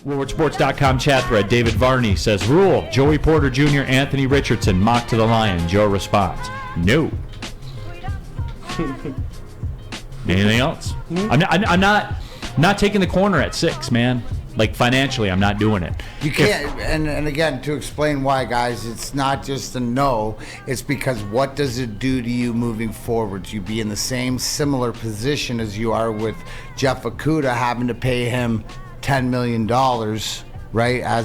WoodwardSports.com chat thread. David Varney says, Rule, Joey Porter Jr., Anthony Richardson, mock to the Lion. Joe responds, no. Anything else? I'm not taking the corner at 6, man. Like, financially, I'm not doing it. You can't, and again, to explain why, guys, it's not just a no. It's because what does it do to you moving forward? You be in the same similar position as you are with Jeff Okudah, having to pay him $10 million, right?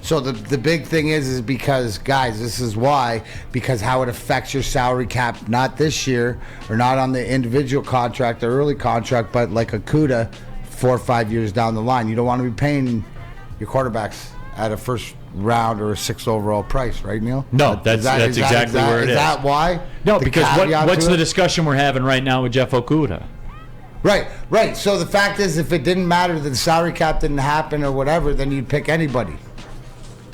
So the big thing is because, guys, this is why, because how it affects your salary cap, not this year, or not on the individual contract or early contract, but like Okudah, 4 or 5 years down the line. You don't want to be paying your quarterbacks at a first round or a 6th overall price, right, Neil? No, that's exactly where it is. Is that why? No, because what's the discussion we're having right now with Jeff Okudah? Right. So the fact is, if it didn't matter that the salary cap didn't happen or whatever, then you'd pick anybody,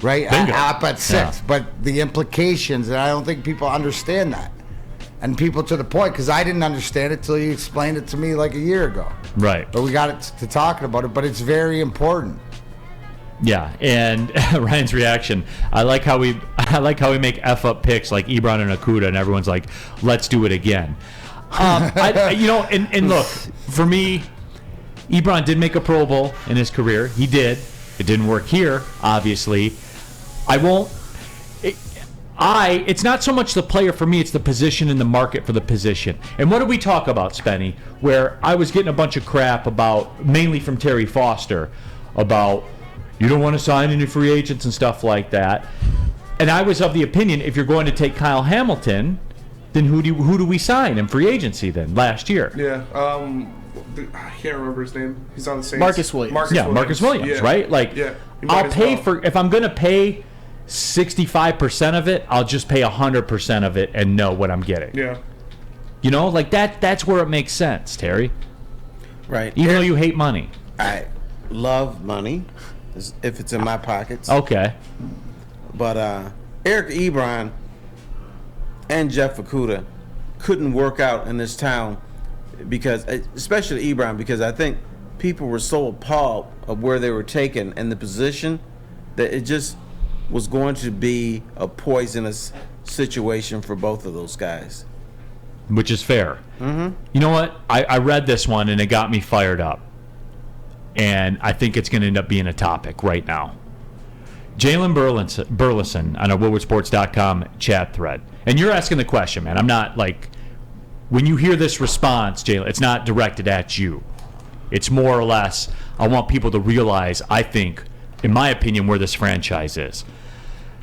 right? Up at 6. Yeah. But the implications, and I don't think people understand that. And people to the point, because I didn't understand it till you explained it to me like a year ago. Right. But we got it to talking about it, but it's very important. Yeah, and Ryan's reaction, I like how we make F-up picks like Ebron and Okudah, and everyone's like, let's do it again. And look, for me, Ebron did make a Pro Bowl in his career. He did. It didn't work here, obviously. It's not so much the player for me, it's the position in the market for the position. And what did we talk about, Spenny? Where I was getting a bunch of crap about, mainly from Terry Foster, about you don't want to sign any free agents and stuff like that. And I was of the opinion, if you're going to take Kyle Hamilton, then who do we sign in free agency then last year? Yeah, I can't remember his name. He's on the Saints. Marcus Williams. Marcus Williams, right? Like, I'll pay if I'm going to pay 65% of it, I'll just pay 100% of it and know what I'm getting. Yeah. You know, like that's where it makes sense, Terry. Right. Even though you hate money. I love money if it's in my pockets. Okay. But Eric Ebron and Jeff Okudah couldn't work out in this town because, especially Ebron, because I think people were so appalled of where they were taken and the position that it just was going to be a poisonous situation for both of those guys. Which is fair. Mm-hmm. You know what? I read this one and it got me fired up. And I think it's going to end up being a topic right now. Jalen Burleson on a WoodwardSports.com chat thread. And you're asking the question, man. I'm not like, when you hear this response, Jalen, it's not directed at you. It's more or less, I want people to realize, I think, in my opinion, where this franchise is.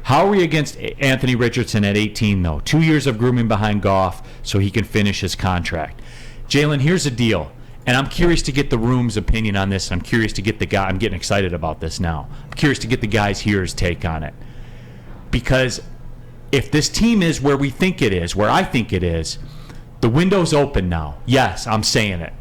How are we against Anthony Richardson at 18, though? 2 years of grooming behind Goff so he can finish his contract. Jalen, here's the deal. And I'm curious to get the room's opinion on this. I'm curious to get the guy. I'm getting excited about this now. I'm curious to get the guys here's take on it. Because if this team is where we think it is, where I think it is, the window's open now. Yes, I'm saying it.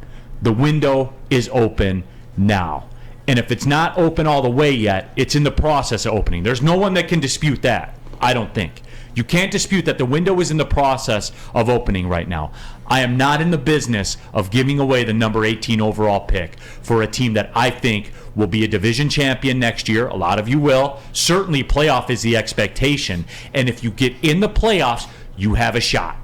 The window is open now. And if it's not open all the way yet, it's in the process of opening. There's no one that can dispute that, I don't think. You can't dispute that the window is in the process of opening right now. I am not in the business of giving away the number 18 overall pick for a team that I think will be a division champion next year. A lot of you will. Certainly playoff is the expectation. And if you get in the playoffs, you have a shot.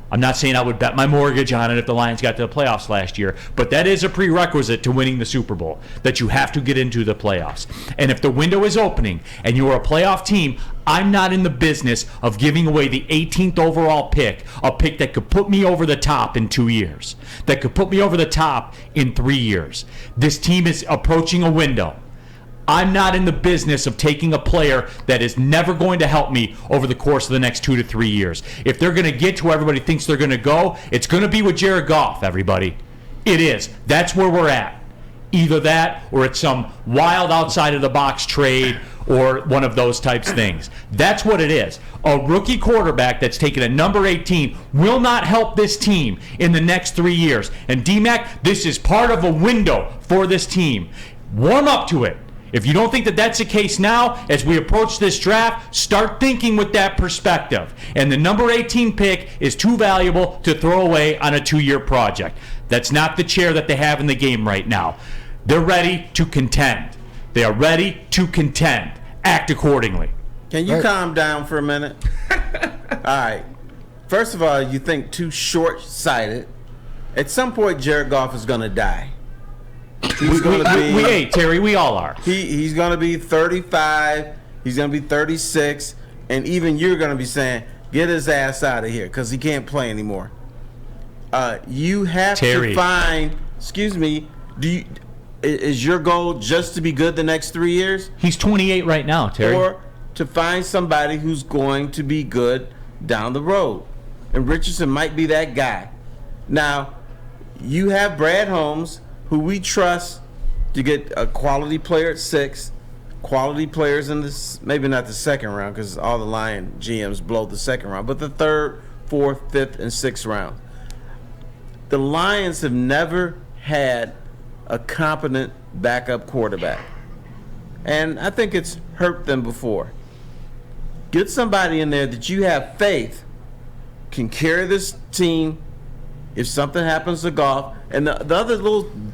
I'm not saying I would bet my mortgage on it if the Lions got to the playoffs last year, but that is a prerequisite to winning the Super Bowl, that you have to get into the playoffs. And if the window is opening and you're a playoff team, I'm not in the business of giving away the 18th overall pick, a pick that could put me over the top in 2 years, that could put me over the top in 3 years. This team is approaching a window. I'm not in the business of taking a player that is never going to help me over the course of the next 2 to 3 years. If they're going to get to where everybody thinks they're going to go, it's going to be with Jared Goff, everybody. It is. That's where we're at. Either that or it's some wild outside-of-the-box trade or one of those types of things. That's what it is. A rookie quarterback that's taken at number 18 will not help this team in the next 3 years. And D-Mac, this is part of a window for this team. Warm up to it. If you don't think that that's the case now, as we approach this draft, start thinking with that perspective. And the number 18 pick is too valuable to throw away on a 2-year project. That's not the chair that they have in the game right now. They're ready to contend. They are ready to contend. Act accordingly. Can you calm down for a minute? All right. First of all, you think too short-sighted. At some point, Jared Goff is going to die. He's going to be. Hey, Terry, we all are. He's going to be 35. He's going to be 36, and even you're going to be saying, "Get his ass out of here," because he can't play anymore. You have Terry. to find. Excuse me. Is your goal just to be good the next 3 years? He's 28 right now, Terry. Or to find somebody who's going to be good down the road. And Richardson might be that guy. Now, you have Brad Holmes, who we trust to get a quality player at 6, quality players in this, maybe not the second round because all the Lion GMs blow the second round, but the 3rd, 4th, 5th, and 6th round. The Lions have never had a competent backup quarterback. And I think it's hurt them before. Get somebody in there that you have faith can carry this team if something happens to Goff. And the other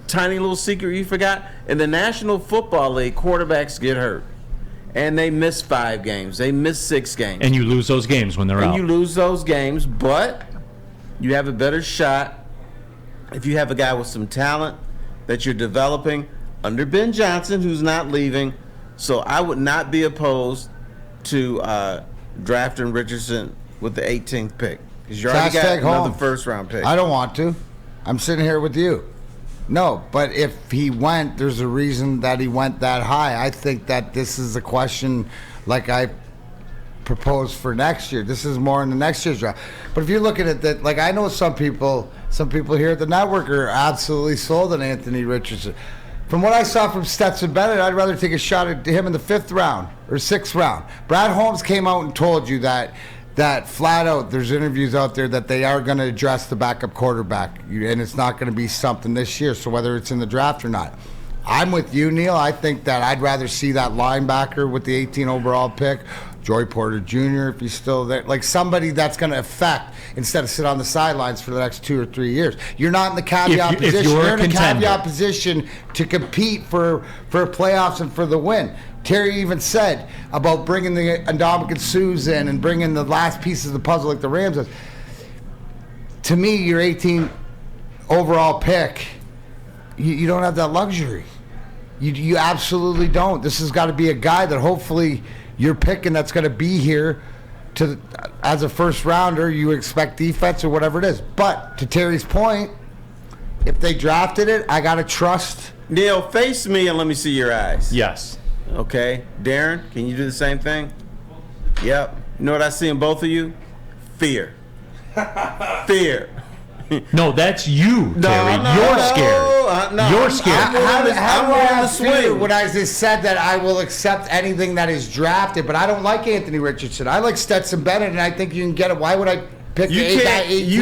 tiny little secret you forgot, in the National Football League, quarterbacks get hurt. And they miss 5 games. They miss 6 games. And you lose those games when they're out. And you lose those games, but you have a better shot if you have a guy with some talent that you're developing under Ben Johnson, who's not leaving. So I would not be opposed to drafting Richardson with the 18th pick. Because you already got another first-round pick. I don't want to. I'm sitting here with you. No, but if he went, there's a reason that he went that high. I think that this is a question like I proposed for next year. This is more in the next year's draft. But if you're looking at that, like I know some people here at the network are absolutely sold on Anthony Richardson. From what I saw from Stetson Bennett, I'd rather take a shot at him in the 5th round or 6th round. Brad Holmes came out and told you that flat out, there's interviews out there that they are going to address the backup quarterback, and it's not going to be something this year, so whether it's in the draft or not. I'm with you, Neil. I think that I'd rather see that linebacker with the 18 overall pick, Joey Porter Jr., if he's still there, like somebody that's going to affect instead of sit on the sidelines for the next 2 or 3 years. You're not in the caveat position. You're in a caveat position to compete for playoffs and for the win. Terry even said about bringing the Ndamukong Suhs in and bringing the last pieces of the puzzle like the Rams does. To me, your 18 overall pick, you don't have that luxury. You absolutely don't. This has got to be a guy that hopefully you're picking that's going to be here as a first rounder. You expect defense or whatever it is. But to Terry's point, if they drafted it, I got to trust. Neil, face me and let me see your eyes. Yes. Okay. Darren, can you do the same thing? Yep. You know what I see in both of you? Fear. Fear. No, that's you, Terry. You're scared. You're scared. How do I have fear when I just said that I will accept anything that is drafted? But I don't like Anthony Richardson. I like Stetson Bennett, and I think you can get it. Why would I pick you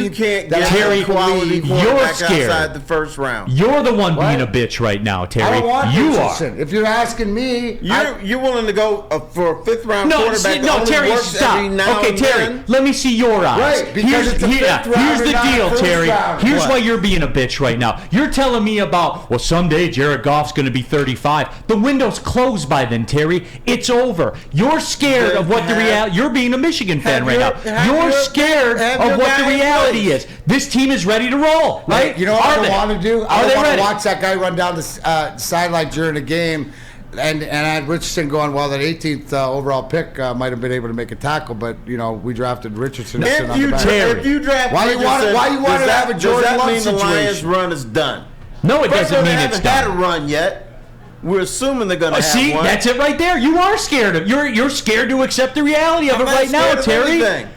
can't get Terry, quality you're scared outside the first round. You're the one being a bitch right now, Terry. I don't want you Richardson. If you're asking me, you're willing to go for a 5th round quarterback that only Terry, works stop. every now Okay, and Terry, then? let me see your eyes. Right, because it's a fifth round here's the and not deal, a first Terry. round. Here's What? why you're being a bitch right now. You're telling me about, well, someday Jared Goff's going to be 35. The window's closed by then, Terry. It's over. You're scared of what the reality. You're being a Michigan fan right now. You're scared of what the reality is. This team is ready to roll, right? You know what I want to do? I Are they want to ready? watch that guy run down the sideline during a game, and I had Richardson going, well, that 18th overall pick might have been able to make a tackle, but we drafted Richardson. If you draft why you want to have a Jordan Love does that mean the Lions' situation? run is done? No, it doesn't mean it's They haven't had a done. run yet. We're assuming they're going to have See, one. that's it right there. You are scared of. You're scared to accept the reality of I'm it not right now, scared of Terry. anything.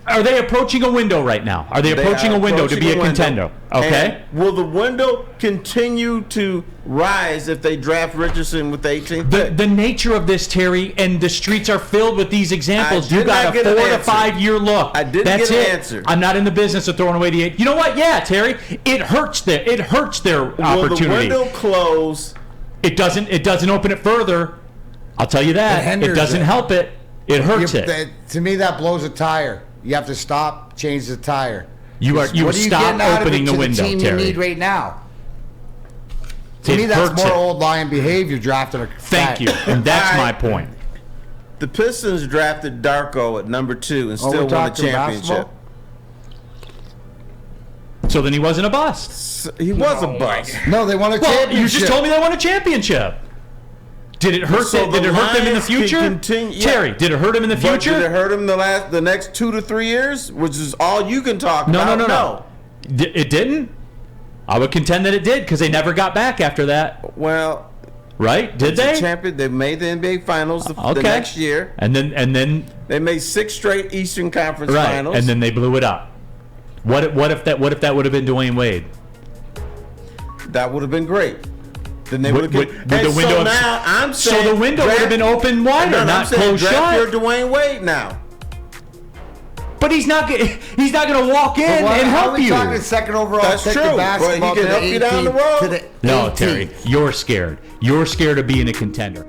Are they approaching a window right now? Are they approaching a window to be a contender? Okay. And will the window continue to rise if they draft Richardson with the 18th pick? The nature of this, Terry, and the streets are filled with these examples. I You did got not a get an 4 to answer. 5 year look. I didn't That's get an it. answer. I'm not in the business of throwing away the 8. You know what? Yeah, Terry, it hurts their opportunity. Will the window close? It doesn't open it further. I'll tell you that. It hinders It doesn't it. help it. It hurts it. To me, that blows a tire. You have to stop, change the tire. You What are you stop getting out of opening it the to window, the team Terry. you need right now? To me, It that's hurts more it. old lion behavior drafting a Thank you, and that's my point. The Pistons drafted Darko at number 2 and Oh, still we're won the talking championship. basketball? So then he wasn't a bust. He was a bust. No, they won a Well, championship. you just told me they won a championship. Did it hurt? So Did the it hurt them in the Lions can future? continue- yeah. Terry, did it hurt him in the But did it future? hurt him the next 2 to 3 years, which is all you can talk No, about? no. It didn't. I would contend that it did because they never got back after that. Well, Right? Did the they? champion. They made the NBA Finals the Okay. next year. And then They made 6 straight Eastern Conference right, Finals. and then they blew it up. What if that would have been Dwayne Wade? that would have been great. Then they Would- would would have. the And window so of- now I'm So saying the window would have been open wider, I'm not saying closed draft your shut. Dwayne Wade now. But he's not going to walk in But why- and how help are we you. talking second overall That's pick true, of but basketball he can to help the you down the 18th road. to the No, 18th. Terry, you're scared. You're scared of being a contender.